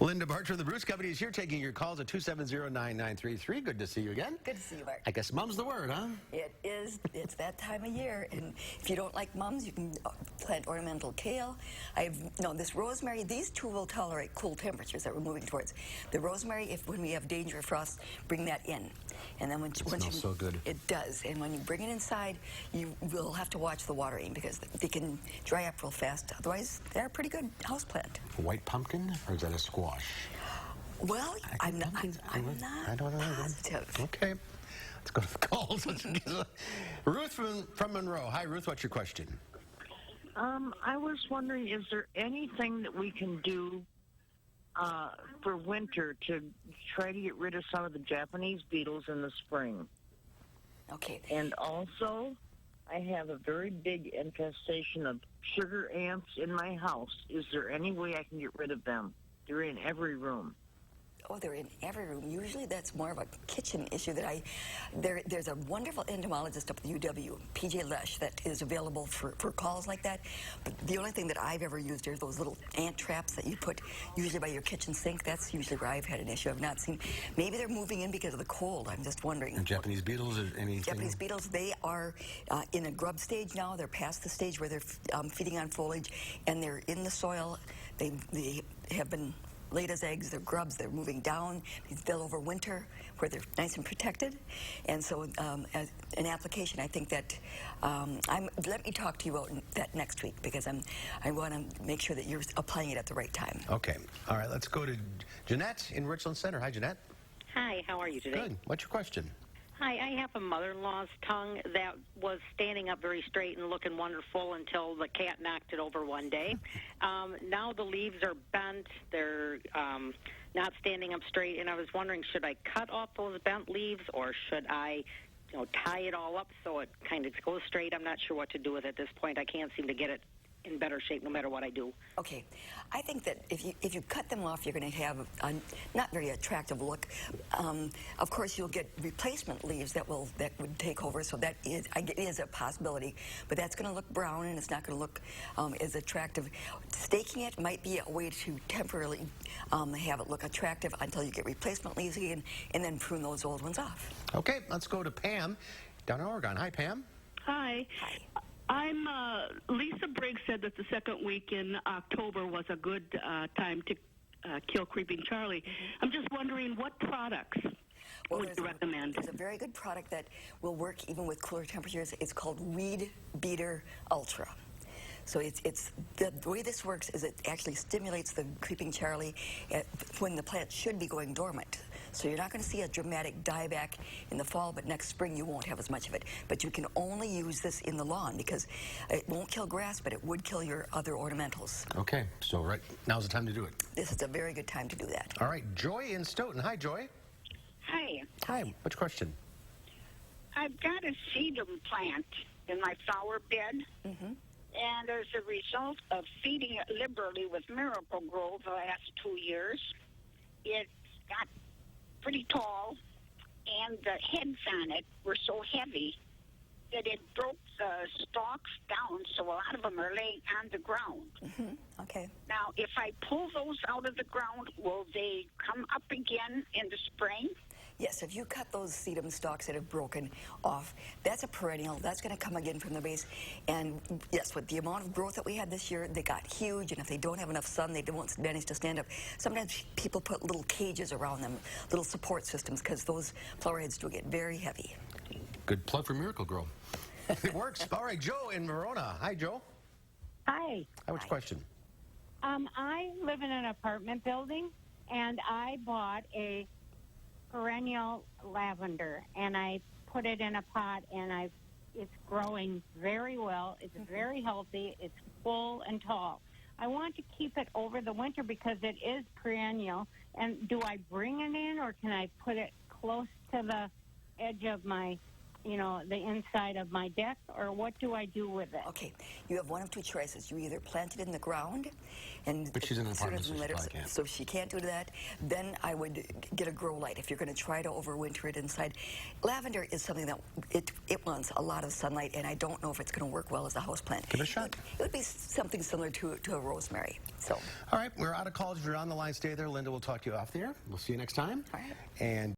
Linda Barcz from the Bruce Company is here taking your calls at 270-9933. Good to see you again. Good to see you, Barcz. I guess mum's the word, huh? It is. It's that time of year. And if you don't like mums, you can plant ornamental kale. This rosemary, these two will tolerate cool temperatures that we're moving towards. The rosemary, when we have danger of frost, bring that in. And then once you, so good. It does. And when you bring it inside, you will have to watch the watering because they can dry up real fast. Otherwise, they're a pretty good houseplant. White pumpkin, or is that a squash? Well, I'm not I don't know. positive. Okay. Let's go to the calls. Ruth from Monroe. Hi, Ruth. What's your question? I was wondering, is there anything that we can do for winter to try to get rid of some of the Japanese beetles in the spring? Okay. And also, I have a very big infestation of sugar ants in my house. Is there any way I can get rid of them? They're in every room. Oh, they're in every room. Usually that's more of a kitchen issue that there's a wonderful entomologist up at UW, PJ Lesh, that is available for calls like that. But the only thing that I've ever used are those little ant traps that you put usually by your kitchen sink. That's usually where I've had an issue. I've not seen, maybe they're moving in because of the cold. I'm just wondering. And Japanese beetles or anything? Japanese beetles, they are in a grub stage now. They're past the stage where they're feeding on foliage and they're in the soil. They have been laid as eggs, they're grubs, they're moving down, they'll overwinter where they're nice and protected. And so as an application, I think that, let me talk to you about that next week because I want to make sure that you're applying it at the right time. Okay. All right, let's go to Jeanette in Richland Center. Hi, Jeanette. Hi, how are you today? Good. What's your question? Hi, I have a mother-in-law's tongue that was standing up very straight and looking wonderful until the cat knocked it over one day. Now the leaves are bent. They're not standing up straight, and I was wondering, should I cut off those bent leaves or should I tie it all up so it kind of goes straight? I'm not sure what to do with it at this point. I can't seem to get it in better shape no matter what I do. Okay. I think that if you cut them off, you're going to have a not very attractive look. Of course, you'll get replacement leaves that would take over, so that is a possibility. But that's going to look brown, and it's not going to look as attractive. Staking it might be a way to temporarily have it look attractive until you get replacement leaves again, and then prune those old ones off. Okay, let's go to Pam down in Oregon. Hi, Pam. Hi. Lisa Briggs said that the second week in October was a good time to kill Creeping Charlie. I'm just wondering what products would you recommend? There's a very good product that will work even with cooler temperatures. It's called Weed Beater Ultra. So it's the way this works is it actually stimulates the Creeping Charlie when the plant should be going dormant. So you're not going to see a dramatic dieback in the fall, but next spring you won't have as much of it. But you can only use this in the lawn because it won't kill grass, but it would kill your other ornamentals. Okay, so right now's the time to do it. This is a very good time to do that. All right, Joy in Stoughton. Hi, Joy. Hi. Hi. What's your question? I've got a sedum plant in my flower bed, and as a result of feeding it liberally with Miracle Grow the last 2 years, it got pretty tall, and the heads on it were so heavy that it broke the stalks down, so a lot of them are laying on the ground. Okay. Now, if I pull those out of the ground, will they come up again in the spring? Yes, if you cut those sedum stalks that have broken off, that's a perennial. That's going to come again from the base. And yes, with the amount of growth that we had this year, they got huge. And if they don't have enough sun, they won't manage to stand up. Sometimes people put little cages around them, little support systems, because those flower heads do get very heavy. Good plug for Miracle Grow. It works. All right, Joe in Verona. Hi, Joe. Hi. What's your question? I live in an apartment building, and I bought a perennial lavender, and I put it in a pot, and it's growing very well. It's very healthy. It's full and tall. I want to keep it over the winter because it is perennial. And do I bring it in, or can I put it close to the edge of my the inside of my deck, or what do I do with it? Okay, you have one of two choices. You either plant it in the ground, and But she's in an sort of apartment, so she let her- probably can't. so she can't do that. Then I would get a grow light if you're going to try to overwinter it inside. Lavender is something that it wants a lot of sunlight, and I don't know if it's going to work well as a houseplant. Give it a shot. It would be something similar to a rosemary. So. All right, we're out of calls. If you're on the line, stay there. Linda will talk to you off the air. We'll see you next time. All right. And